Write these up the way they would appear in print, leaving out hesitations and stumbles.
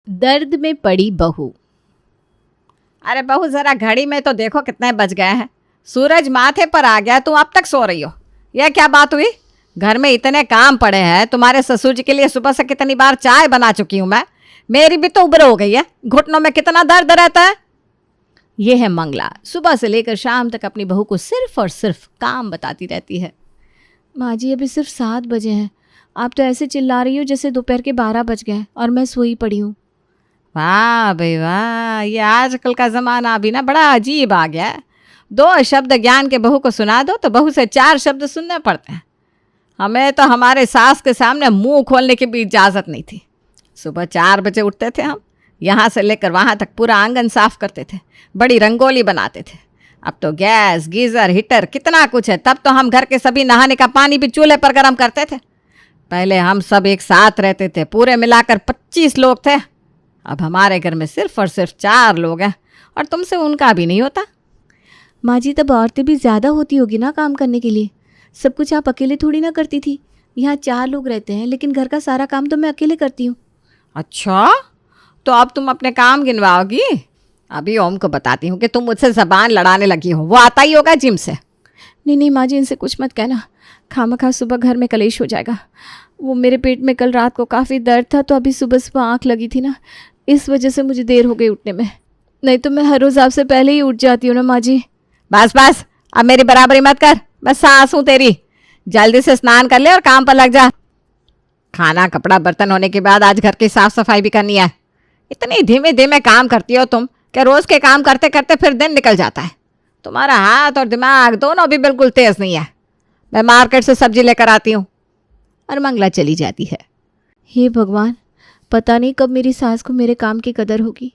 दर्द में पड़ी बहू। अरे बहू जरा घड़ी में तो देखो कितने बज गए हैं। सूरज माथे पर आ गया, तुम अब तक सो रही हो। यह क्या बात हुई? घर में इतने काम पड़े हैं। तुम्हारे ससुर जी के लिए सुबह से कितनी बार चाय बना चुकी हूं मैं। मेरी भी तो उम्र हो गई है, घुटनों में कितना दर्द रहता है। यह है मंगला, सुबह से लेकर शाम तक अपनी बहू को सिर्फ और सिर्फ काम बताती रहती है। माँ जी अभी सिर्फ 7 बजे हैं, आप तो ऐसे चिल्ला रही हो जैसे दोपहर के 12 बज गए और मैं सोई पड़ी हूँ। वाह भाई वाह, ये आजकल का ज़माना भी ना बड़ा अजीब आ गया है। 2 शब्द ज्ञान के बहू को सुना दो तो बहू से 4 शब्द सुनने पड़ते हैं। हमें तो हमारे सास के सामने मुंह खोलने की भी इजाज़त नहीं थी। सुबह 4 बजे उठते थे हम, यहाँ से लेकर वहाँ तक पूरा आंगन साफ करते थे, बड़ी रंगोली बनाते थे। अब तो गैस, गीज़र, हीटर कितना कुछ है। तब तो हम घर के सभी नहाने का पानी भी चूल्हे पर गर्म करते थे। पहले हम सब एक साथ रहते थे, पूरे मिलाकर 25 लोग थे। अब हमारे घर में सिर्फ और सिर्फ 4 लोग हैं और तुमसे उनका भी नहीं होता। माँ जी तब औरतें भी ज़्यादा होती होगी ना काम करने के लिए। सब कुछ आप अकेले थोड़ी ना करती थी। यहाँ 4 लोग रहते हैं लेकिन घर का सारा काम तो मैं अकेले करती हूँ। अच्छा, तो अब तुम अपने काम गिनवाओगी? अभी ओम को बताती हूँ कि तुम मुझसे ज़बान लड़ाने लगी हो। वो आता ही होगा जिम से। नहीं नहीं माँ जी, इनसे कुछ मत कहना, खामखा सुबह घर में कलेश हो जाएगा। वो मेरे पेट में कल रात को काफ़ी दर्द था तो अभी सुबह सुबह आँख लगी थी ना, इस वजह से मुझे देर हो गई उठने में। नहीं तो मैं हर रोज़ आपसे पहले ही उठ जाती हूँ ना माँ जी। बस बस, अब मेरी बराबरी मत कर। मैं सास हूँ तेरी। जल्दी से स्नान कर ले और काम पर लग जा। खाना कपड़ा बर्तन होने के बाद आज घर की साफ सफाई भी करनी है। इतनी धीमे धीमे काम करती हो तुम कि रोज़ के काम करते करते फिर दिन निकल जाता है। तुम्हारा हाथ और दिमाग दोनों भी बिल्कुल तेज़ नहीं है। मैं मार्केट से सब्जी लेकर आती हूँ। और मंगला चली जाती है। हे भगवान, पता नहीं कब मेरी सास को मेरे काम की कदर होगी।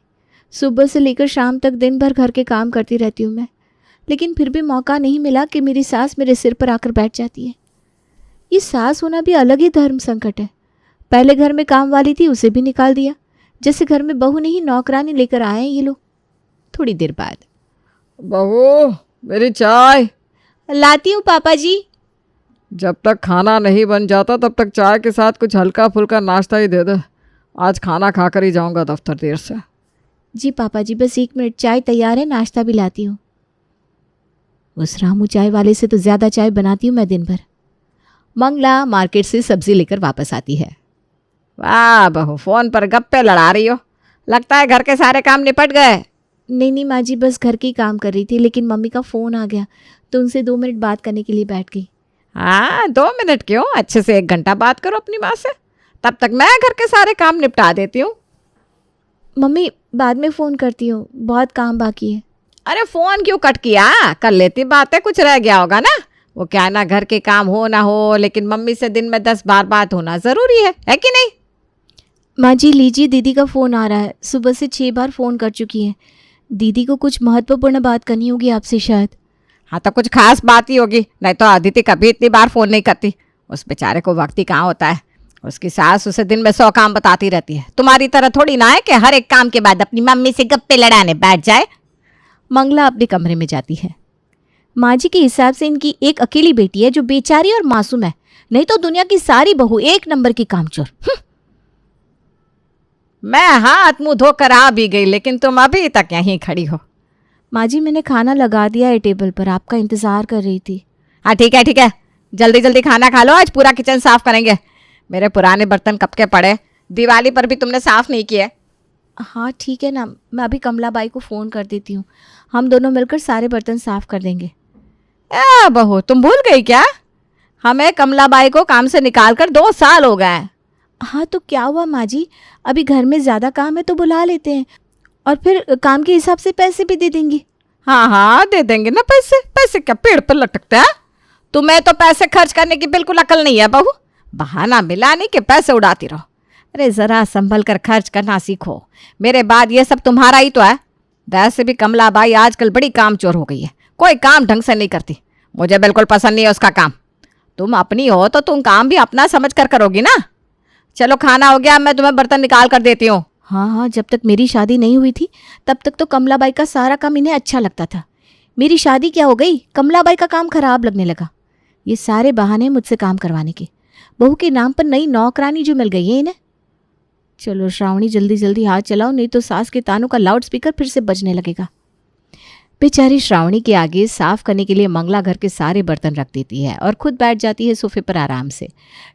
सुबह से लेकर शाम तक दिन भर घर के काम करती रहती हूँ मैं, लेकिन फिर भी मौका नहीं मिला कि मेरी सास मेरे सिर पर आकर बैठ जाती है। ये सास होना भी अलग ही धर्म संकट है। पहले घर में काम वाली थी, उसे भी निकाल दिया, जैसे घर में बहू नहीं नौकरानी लेकर आए हैं ये लोग। थोड़ी देर बाद, बहू मेरी चाय। लाती हूँ पापा जी। जब तक खाना नहीं बन जाता तब तक चाय के साथ कुछ हल्का फुल्का नाश्ता ही दे दे। आज खाना खाकर ही जाऊंगा दफ्तर देर से। जी पापा जी, बस 1 मिनट, चाय तैयार है, नाश्ता भी लाती हूँ। उस रामू चाय वाले से तो ज़्यादा चाय बनाती हूँ मैं दिन भर। मंगला मार्केट से सब्जी लेकर वापस आती है। वाह बहू, फ़ोन पर गप्पे लड़ा रही हो। लगता है घर के सारे काम निपट गए। नहीं नहीं माँ जी, बस घर की काम कर रही थी, लेकिन मम्मी का फ़ोन आ गया तो उनसे 2 मिनट बात करने के लिए बैठ गई। हाँ, 2 मिनट क्यों, अच्छे से 1 घंटा बात करो अपनी माँ से। तब तक मैं घर के सारे काम निपटा देती हूँ। मम्मी बाद में फ़ोन करती हूँ, बहुत काम बाकी है। अरे फ़ोन क्यों कट किया? कर लेती बातें, कुछ रह गया होगा ना। वो क्या ना, घर के काम हो ना हो, लेकिन मम्मी से दिन में 10 बार बात होना ज़रूरी है कि नहीं? माँ जी लीजिए, दीदी का फ़ोन आ रहा है। सुबह से 6 बार फ़ोन कर चुकी हैं। दीदी को कुछ महत्वपूर्ण बात करनी होगी आपसे शायद। हाँ तो कुछ खास बात ही होगी, नहीं तो अदिति कभी इतनी बार फ़ोन नहीं करती। उस बेचारे को वक्त ही कहाँ होता है। उसकी सास उसे दिन में 100 काम बताती रहती है। तुम्हारी तरह थोड़ी ना है कि हर एक काम के बाद अपनी मम्मी से गप्पे लड़ाने बैठ जाए। मंगला अपने कमरे में जाती है। माँ जी के हिसाब से इनकी एक अकेली बेटी है जो बेचारी और मासूम है, नहीं तो दुनिया की सारी बहू 1 नंबर की कामचोर। मैं हाथ मुंह धोकर आ भी गई, लेकिन तुम अभी तक यहीं खड़ी हो। माँ जी मैंने खाना लगा दिया है टेबल पर, आपका इंतज़ार कर रही थी। हाँ ठीक है, जल्दी जल्दी खाना खा लो, आज पूरा किचन साफ करेंगे। मेरे पुराने बर्तन कब के पड़े, दिवाली पर भी तुमने साफ नहीं किए। हाँ ठीक है ना, मैं अभी कमला बाई को फ़ोन कर देती हूँ, हम दोनों मिलकर सारे बर्तन साफ कर देंगे। बहू तुम भूल गई क्या? हमें कमला बाई को काम से निकाल कर 2 साल हो गए। हाँ तो क्या हुआ माँ जी, अभी घर में ज़्यादा काम है तो बुला लेते हैं और फिर काम के हिसाब से पैसे भी दे देंगी। हाँ दे देंगे ना पैसे। पैसे क्या पेड़ पर लटकते हैं? तुम्हें तो पैसे खर्च करने की बिल्कुल अकल नहीं है बहू। बहाना मिला नहीं कि पैसे उड़ाती रहो। अरे ज़रा संभल कर खर्च करना सीखो। मेरे बाद ये सब तुम्हारा ही तो है। वैसे भी कमला बाई आजकल बड़ी कामचोर हो गई है, कोई काम ढंग से नहीं करती। मुझे बिल्कुल पसंद नहीं है उसका काम। तुम अपनी हो तो तुम काम भी अपना समझ कर करोगी ना। चलो खाना हो गया, मैं तुम्हें बर्तन निकाल कर देती हूँ। हाँ, जब तक मेरी शादी नहीं हुई थी तब तक तो कमला बाई का सारा काम इन्हें अच्छा लगता था। मेरी शादी क्या हो गई, कमला बाई का काम खराब लगने लगा। ये सारे बहाने मुझसे काम करवाने के। बहू के नाम पर नई नौकरानी जो मिल गई है इन्हें। चलो श्रावणी जल्दी जल्दी हाथ चलाओ, नहीं तो सास के तानों का लाउड स्पीकर फिर से बजने लगेगा। बेचारी श्रावणी के आगे साफ करने के लिए मंगला घर के सारे बर्तन रख देती है और खुद बैठ जाती है सोफे पर आराम से।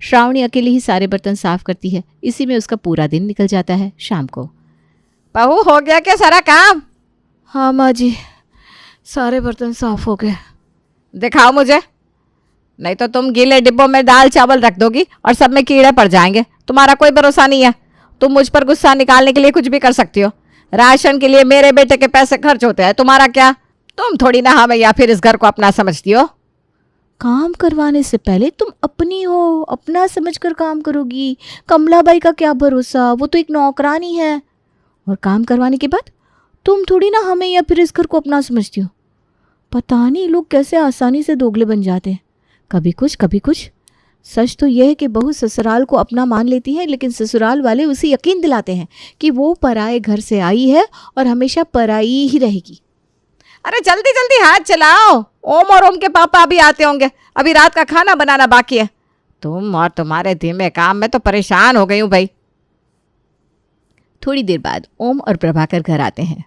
श्रावणी अकेली ही सारे बर्तन साफ करती है। इसी में उसका पूरा दिन निकल जाता है। शाम को, बहू हो गया क्या सारा काम? हाँ माँ जी, सारे बर्तन साफ हो गए। दिखाओ मुझे, नहीं तो तुम गीले डिब्बों में दाल चावल रख दोगी और सब में कीड़े पड़ जाएंगे। तुम्हारा कोई भरोसा नहीं है। तुम मुझ पर गुस्सा निकालने के लिए कुछ भी कर सकती हो। राशन के लिए मेरे बेटे के पैसे खर्च होते हैं, तुम्हारा क्या? तुम थोड़ी ना हमें या फिर इस घर को अपना समझती हो। काम करवाने से पहले तुम अपनी हो, अपना समझकर काम करोगी। कमलाबाई का क्या भरोसा, वो तो एक नौकरानी है। और काम करवाने के बाद तुम थोड़ी ना हमें या फिर इस घर को अपना समझती हो। पता नहीं लोग कैसे आसानी से दोगले बन जाते हैं, कभी कुछ कभी कुछ। सच तो यह है कि बहू ससुराल को अपना मान लेती है, लेकिन ससुराल वाले उसे यकीन दिलाते हैं कि वो पराए घर से आई है और हमेशा पराई ही रहेगी। अरे जल्दी जल्दी हाथ चलाओ, ओम और ओम के पापा अभी आते होंगे। अभी रात का खाना बनाना बाकी है। तुम और तुम्हारे धीमे काम में तो परेशान हो गई हूँ भाई। थोड़ी देर बाद ओम और प्रभाकर घर आते हैं।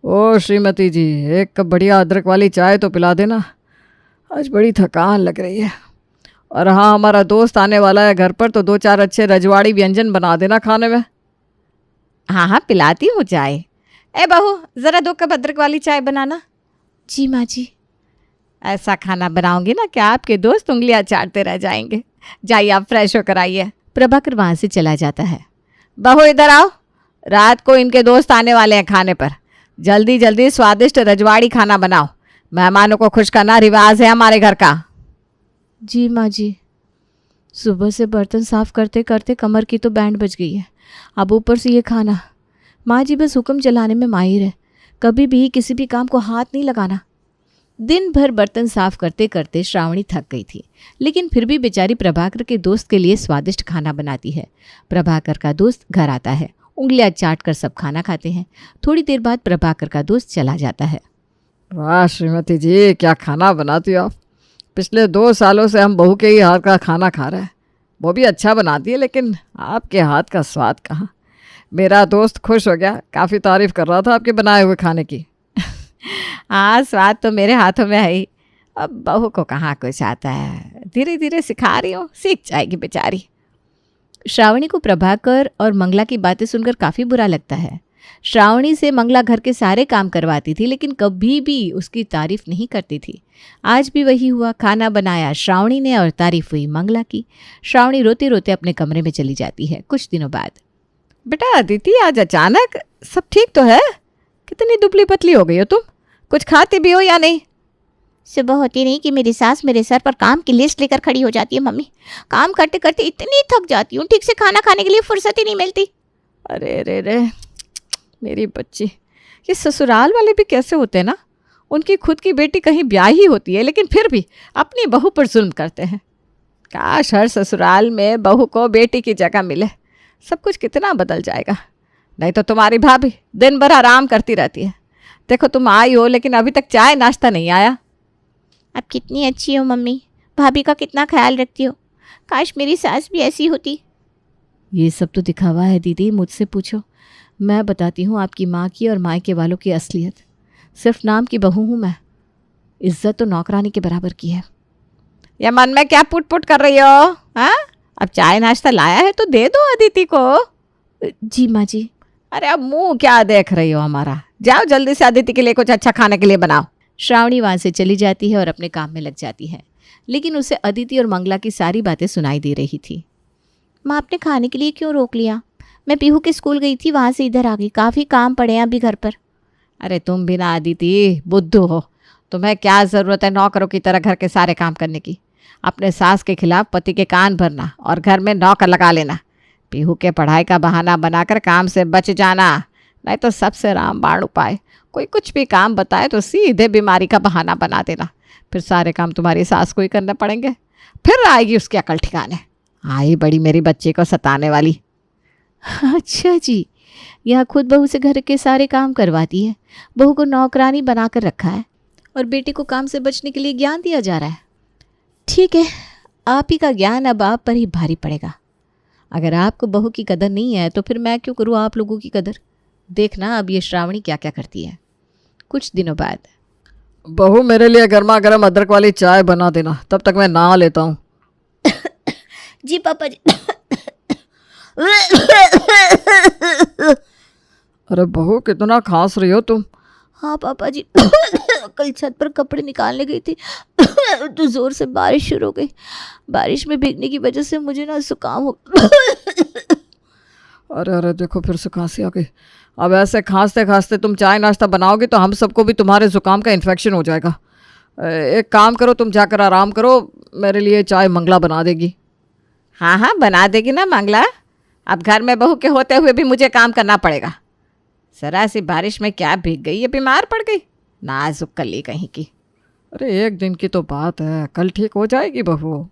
ओ श्रीमती जी, एक कप बढ़िया अदरक वाली चाय तो पिला देना, आज बड़ी थकान लग रही है। और हाँ, हमारा दोस्त आने वाला है घर पर, तो 2-4 अच्छे रजवाड़ी व्यंजन बना देना खाने में। हाँ हाँ, पिलाती हूँ चाय। ए बहू, ज़रा 2 कप अदरक वाली चाय बनाना। जी माँ जी। ऐसा खाना बनाऊंगी ना कि आपके दोस्त उंगलियां चाटते रह जाएंगे। जाइए आप फ्रेश होकर आइए। प्रभाकर वहाँ से चला जाता है। बहू इधर आओ, रात को इनके दोस्त आने वाले हैं खाने पर। जल्दी जल्दी स्वादिष्ट रजवाड़ी खाना बनाओ। मेहमानों को खुश करना रिवाज है हमारे घर का। जी माँ जी। सुबह से बर्तन साफ करते करते कमर की तो बैंड बज गई है, अब ऊपर से ये खाना। माँ जी बस हुक्म चलाने में माहिर है, कभी भी किसी भी काम को हाथ नहीं लगाना। दिन भर बर्तन साफ करते करते श्रावणी थक गई थी, लेकिन फिर भी बेचारी प्रभाकर के दोस्त के लिए स्वादिष्ट खाना बनाती है। प्रभाकर का दोस्त घर आता है, उंगलियां चाट कर सब खाना खाते हैं। थोड़ी देर बाद प्रभाकर का दोस्त चला जाता है। वाह श्रीमती जी, क्या खाना बनाती हो आप। पिछले 2 सालों से हम बहू के ही हाथ का खाना खा रहे हैं। वो भी अच्छा बनाती है, लेकिन आपके हाथ का स्वाद कहाँ। मेरा दोस्त खुश हो गया, काफ़ी तारीफ़ कर रहा था आपके बनाए हुए खाने की। हाँ, स्वाद तो मेरे हाथों में है ही। अब बहू को कहाँ कुछ आता है, धीरे धीरे सिखा रही हूँ, सीख जाएगी बेचारी। श्रावणी को प्रभाकर और मंगला की बातें सुनकर काफ़ी बुरा लगता है। श्रावणी से मंगला घर के सारे काम करवाती थी, लेकिन कभी भी उसकी तारीफ नहीं करती थी। आज भी वही हुआ, खाना बनाया श्रावणी ने और तारीफ हुई मंगला की। श्रावणी रोते रोते अपने कमरे में चली जाती है। कुछ दिनों बाद, बेटा अदिति, आज अचानक सब ठीक तो है? कितनी दुबली पतली हो गई हो तुम, कुछ खाती भी हो या नहीं? सुबह होती नहीं कि मेरी सास मेरे सर पर काम की लिस्ट लेकर खड़ी हो जाती है। मम्मी, काम करते करते इतनी थक जाती हूँ, ठीक से खाना खाने के लिए फुर्सत ही नहीं मिलती। अरे रे रे, मेरी बच्ची, ये ससुराल वाले भी कैसे होते हैं ना। उनकी खुद की बेटी कहीं ब्याही होती है, लेकिन फिर भी अपनी बहू पर जुल्म करते हैं। काश हर ससुराल में बहू को बेटी की जगह मिले, सब कुछ कितना बदल जाएगा। नहीं तो तुम्हारी भाभी दिन भर आराम करती रहती है। देखो तुम आई हो, लेकिन अभी तक चाय नाश्ता नहीं आया। अब कितनी अच्छी हो मम्मी, भाभी का कितना ख्याल रखती हो। काश मेरी सास भी ऐसी होती। ये सब तो दिखावा है दीदी, मुझसे पूछो। मैं बताती हूँ आपकी माँ की और मायके वालों की असलियत। सिर्फ नाम की बहू हूँ मैं, इज्जत तो नौकरानी के बराबर की है। या मन में क्या पुट पुट कर रही हो? हाँ, अब चाय नाश्ता लाया है तो दे दो अदिति को। जी माँ जी। अरे अब मुंह क्या देख रही हो हमारा, जाओ जल्दी से अदिति के लिए कुछ अच्छा खाने के लिए बनाओ। श्रावणी वहाँ से चली जाती है और अपने काम में लग जाती है, लेकिन उसे अदिति और मंगला की सारी बातें सुनाई दे रही थी। माँ, आपने खाने के लिए क्यों रोक लिया? मैं पीहू के स्कूल गई थी, वहाँ से इधर आ गई। काफ़ी काम पड़े हैं अभी घर पर। अरे तुम भी ना अदिति बुद्धू हो, तुम्हें क्या ज़रूरत है नौकरों की तरह घर के सारे काम करने की। अपने सास के खिलाफ पति के कान भरना और घर में नौकर लगा लेना। पीहू के पढ़ाई का बहाना बनाकर काम से बच जाना, नहीं तो सबसे रामबाण उपाय। कोई कुछ भी काम बताए तो सीधे बीमारी का बहाना बना देना, फिर सारे काम तुम्हारी सास को ही करने पड़ेंगे। फिर आएगी उसकी अकल ठिकाने। आई बड़ी मेरी बच्ची को सताने वाली। अच्छा जी, यहाँ खुद बहू से घर के सारे काम करवाती है। बहू को नौकरानी बनाकर रखा है और बेटे को काम से बचने के लिए ज्ञान दिया जा रहा है। ठीक है, आप ही का ज्ञान अब आप पर ही भारी पड़ेगा। अगर आपको बहू की कदर नहीं है तो फिर मैं क्यों करूँ आप लोगों की कदर। देखना अब ये श्रावणी क्या क्या करती है। कुछ दिनों बाद। बहू मेरे लिए गर्मा गर्म अदरक वाली चाय बना देना, तब तक मैं नहा लेता हूँ। जी पापा जी। अरे बहू कितना खांस रही हो तुम। हाँ पापा जी। कल छत पर कपड़े निकालने गई थी तो ज़ोर से बारिश शुरू हो गई। बारिश में भीगने की वजह से मुझे ना जुकाम हो। अरे अरे देखो फिर से खांसी आ गई। अब ऐसे खांसते खांसते तुम चाय नाश्ता बनाओगे तो हम सबको भी तुम्हारे ज़ुकाम का इन्फेक्शन हो जाएगा। एक काम करो, तुम जाकर आराम करो, मेरे लिए चाय मंगला बना देगी। हाँ हाँ बना देगी ना मंगला। अब घर में बहू के होते हुए भी मुझे काम करना पड़ेगा। जरा सी बारिश में क्या भीग गई, ये बीमार पड़ गई, नाजुक कली कहीं की। अरे एक दिन की तो बात है, कल ठीक हो जाएगी बहू।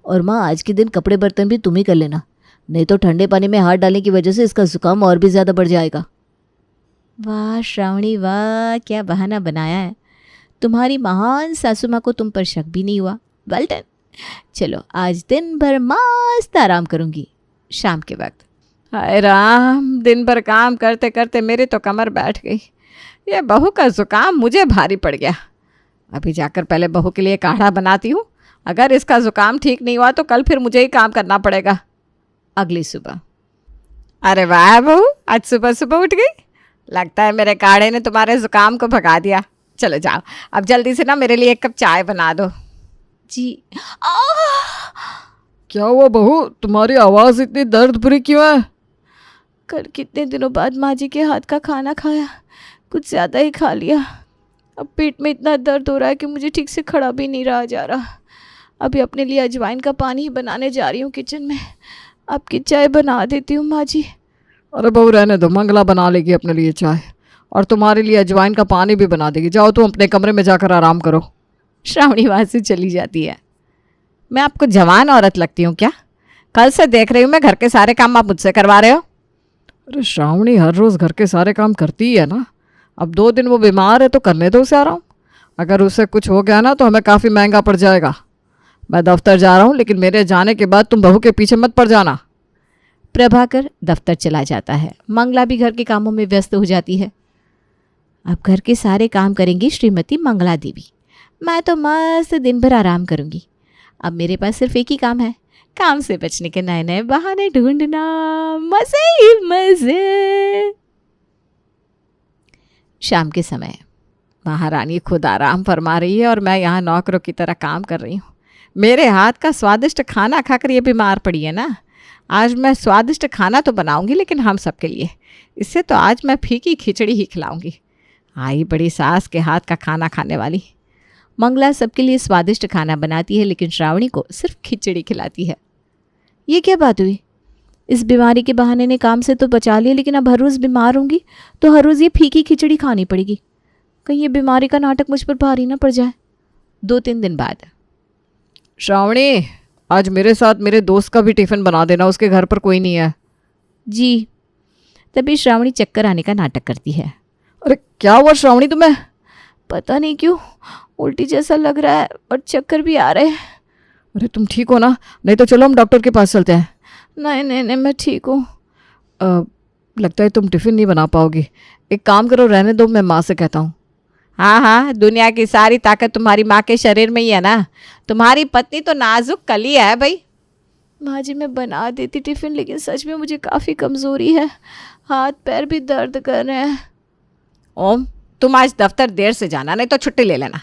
और माँ आज के दिन कपड़े बर्तन भी तुम ही कर लेना, नहीं तो ठंडे पानी में हाथ डालने की वजह से इसका जुकाम और भी ज़्यादा बढ़ जाएगा। वाह श्रावणी वाह, क्या बहाना बनाया है। तुम्हारी महान सासू माँ को तुम पर शक भी नहीं हुआ। Well done. चलो आज दिन भर मस्त आराम करूँगी। शाम के वक्त। हाय राम, दिन भर काम करते करते मेरी तो कमर बैठ गई। ये बहू का जुकाम मुझे भारी पड़ गया। अभी जाकर पहले बहू के लिए काढ़ा बनाती हूँ। अगर इसका जुकाम ठीक नहीं हुआ तो कल फिर मुझे ही काम करना पड़ेगा। अगली सुबह। अरे वाह बहू, आज सुबह सुबह उठ गई। लगता है मेरे काढ़े ने तुम्हारे जुकाम को भगा दिया। चलो जाओ, अब जल्दी से ना मेरे लिए एक कप चाय बना दो। जी। क्या हुआ बहू, तुम्हारी आवाज़ इतनी दर्द भरी क्यों है? कल कितने दिनों बाद माँ जी के हाथ का खाना खाया, कुछ ज़्यादा ही खा लिया। अब पेट में इतना दर्द हो रहा है कि मुझे ठीक से खड़ा भी नहीं रहा जा रहा। अभी अपने लिए अजवाइन का पानी ही बनाने जा रही हूँ किचन में। आपकी चाय बना देती हूँ माँ जी। अरे बहू रहने दो, मंगला बना लेगी अपने लिए चाय और तुम्हारे लिए अजवाइन का पानी भी बना देगी। जाओ तुम अपने कमरे में जाकर आराम करो। श्रावणी वहाँ से चली जाती है। मैं आपको जवान औरत लगती हूँ क्या? कल से देख रही हूँ मैं, घर के सारे काम आप मुझसे करवा रहे हो। अरे श्रावणी हर रोज़ घर के सारे काम करती ही है ना। अब 2 दिन वो बीमार है तो करने दो उसे आराम। अगर उसे कुछ हो गया ना तो हमें काफ़ी महंगा पड़ जाएगा। मैं दफ्तर जा रहा हूँ, लेकिन मेरे जाने के बाद तुम बहू के पीछे मत पड़ जाना। प्रभाकर दफ्तर चला जाता है। मंगला भी घर के कामों में व्यस्त हो जाती है। अब घर के सारे काम करेंगी श्रीमती मंगला देवी। मैं तो मस्त दिन भर आराम करूंगी। अब मेरे पास सिर्फ एक ही काम है, काम से बचने के नए नए बहाने ढूंढना। मजे ही मजे। शाम के समय। महारानी खुद आराम फरमा रही है और मैं यहाँ नौकरों की तरह काम कर रही हूँ। मेरे हाथ का स्वादिष्ट खाना खाकर ये बीमार पड़ी है ना। आज मैं स्वादिष्ट खाना तो बनाऊंगी, लेकिन हम सबके लिए। इससे तो आज मैं फीकी खिचड़ी ही खिलाऊंगी। आई बड़ी सास के हाथ का खाना खाने वाली। मंगला सबके लिए स्वादिष्ट खाना बनाती है, लेकिन श्रावणी को सिर्फ खिचड़ी खिलाती है। ये क्या बात हुई? इस बीमारी के बहाने ने काम से तो बचा लिया, लेकिन अब हर रोज़ बीमार होंगी तो हर रोज़ ये फीकी खिचड़ी खानी पड़ेगी। कहीं ये बीमारी का नाटक मुझ पर भारी ना पड़ जाए। 2-3 दिन बाद। श्रावणी, आज मेरे साथ मेरे दोस्त का भी टिफ़िन बना देना, उसके घर पर कोई नहीं है। जी। तभी श्रावणी चक्कर आने का नाटक करती है। अरे क्या हुआ श्रावणी तुम्हें? पता नहीं क्यों उल्टी जैसा लग रहा है और चक्कर भी आ रहे हैं। अरे तुम ठीक हो ना? नहीं तो चलो हम डॉक्टर के पास चलते हैं। नहीं नहीं नहीं, मैं ठीक हूँ। लगता है तुम टिफ़िन नहीं बना पाओगी। एक काम करो, रहने दो, मैं माँ से कहता हूँ। हाँ हाँ, दुनिया की सारी ताकत तुम्हारी माँ के शरीर में ही है ना। तुम्हारी पत्नी तो नाजुक कली है भाई। माँ जी मैं बना देती टिफ़िन, लेकिन सच में मुझे काफ़ी कमज़ोरी है, हाथ पैर भी दर्द कर रहे हैं। ओम, तुम आज दफ्तर देर से जाना, नहीं तो छुट्टी ले लेना।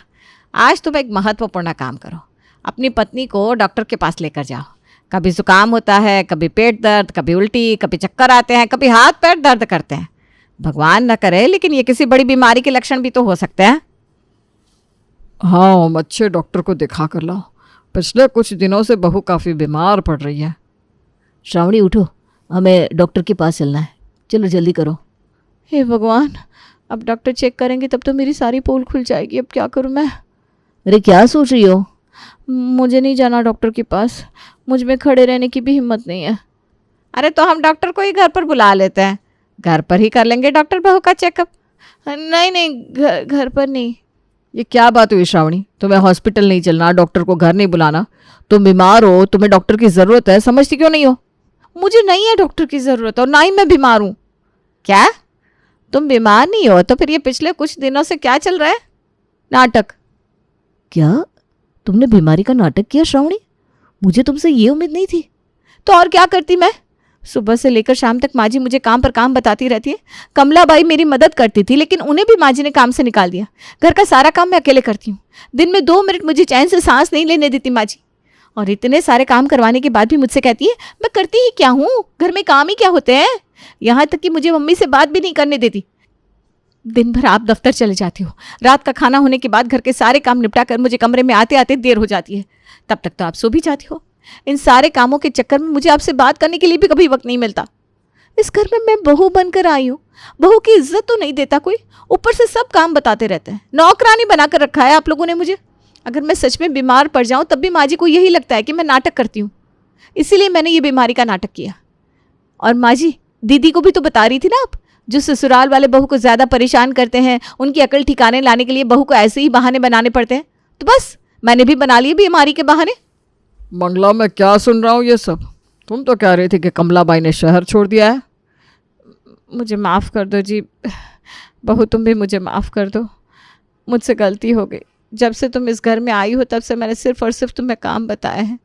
आज तुम एक महत्वपूर्ण काम करो, अपनी पत्नी को डॉक्टर के पास लेकर जाओ। कभी जुकाम होता है, कभी पेट दर्द, कभी उल्टी, कभी चक्कर आते हैं, कभी हाथ पैर दर्द करते हैं। भगवान न करे, लेकिन ये किसी बड़ी बीमारी के लक्षण भी तो हो सकते हैं। हाँ ओम, अच्छे डॉक्टर को दिखा कर लाओ। पिछले कुछ दिनों से बहू काफ़ी बीमार पड़ रही है। श्रावणी उठो, हमें डॉक्टर के पास चलना है, चलो जल्दी करो। हे भगवान, अब डॉक्टर चेक करेंगे तब तो मेरी सारी पोल खुल जाएगी। अब क्या करूँ मैं? अरे क्या सोच रही हो? मुझे नहीं जाना डॉक्टर के पास, मुझ में खड़े रहने की भी हिम्मत नहीं है। अरे तो हम डॉक्टर को ही घर पर बुला लेते हैं, घर पर ही कर लेंगे डॉक्टर बहू का चेकअप। नहीं नहीं, घर पर नहीं। ये क्या बात हुई श्रावणी? तुम्हें हॉस्पिटल नहीं चलना, डॉक्टर को घर नहीं बुलाना? तुम बीमार हो, तुम्हें डॉक्टर की ज़रूरत है, समझती क्यों नहीं हो? मुझे नहीं है डॉक्टर की ज़रूरत और ना ही मैं बीमार हूँ। क्या? तुम बीमार नहीं हो तो फिर ये पिछले कुछ दिनों से क्या चल रहा है? नाटक? क्या तुमने बीमारी का नाटक किया श्रावणी? मुझे तुमसे ये उम्मीद नहीं थी। तो और क्या करती मैं? सुबह से लेकर शाम तक माँ जी मुझे काम पर काम बताती रहती है। कमलाबाई मेरी मदद करती थी लेकिन उन्हें भी माँ जी ने काम से निकाल दिया। घर का सारा काम मैं अकेले करती हूँ। दिन में 2 मिनट मुझे चैन से सांस नहीं लेने देती माँ जी। और इतने सारे काम करवाने के बाद भी मुझसे कहती है मैं करती ही क्या हूँ, घर में काम ही क्या होते हैं। यहाँ तक कि मुझे मम्मी से बात भी नहीं करने देती। दिन भर आप दफ्तर चले जाती हो, रात का खाना होने के बाद घर के सारे काम निपटा कर मुझे कमरे में आते आते देर हो जाती है। तब तक तो आप सो भी जाती हो। इन सारे कामों के चक्कर में मुझे आपसे बात करने के लिए भी कभी वक्त नहीं मिलता। इस घर में मैं बहू बनकर आई हूँ, बहू की इज्जत तो नहीं देता कोई, ऊपर से सब काम बताते रहते हैं। नौकरानी बनाकर रखा है आप लोगों ने मुझे। अगर मैं सच में बीमार पड़ जाऊँ तब भी माँ जी को यही लगता है कि मैं नाटक करती हूँ, इसीलिए मैंने ये बीमारी का नाटक किया। और माँ जी, दीदी को भी तो बता रही थी ना आप, जो ससुराल वाले बहू को ज़्यादा परेशान करते हैं, उनकी अकल ठिकाने लाने के लिए बहू को ऐसे ही बहाने बनाने पड़ते हैं। तो बस मैंने भी बना लिए बीमारी के बहाने। मंगला, मैं क्या सुन रहा हूँ ये सब? तुम तो कह रही थी कि कमलाबाई ने शहर छोड़ दिया है। मुझे माफ़ कर दो जी बहू, तुम भी मुझे माफ़ कर दो। मुझसे गलती हो गई। जब से तुम इस घर में आई हो तब से मैंने सिर्फ और सिर्फ तुम्हें काम बताया है।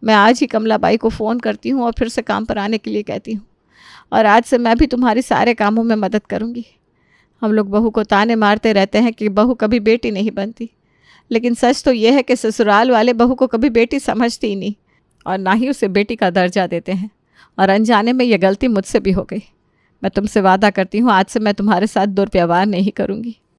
मैं आज ही कमलाबाई को फ़ोन करती हूँ और फिर से काम पर आने के लिए कहती हूँ। और आज से मैं भी तुम्हारे सारे कामों में मदद करूँगी। हम लोग बहू को ताने मारते रहते हैं कि बहू कभी बेटी नहीं बनती, लेकिन सच तो यह है कि ससुराल वाले बहू को कभी बेटी समझती ही नहीं और ना ही उसे बेटी का दर्जा देते हैं। और अनजाने में यह गलती मुझसे भी हो गई। मैं तुमसे वादा करती हूँ आज से मैं तुम्हारे साथ दुर्व्यवहार नहीं करूँगी।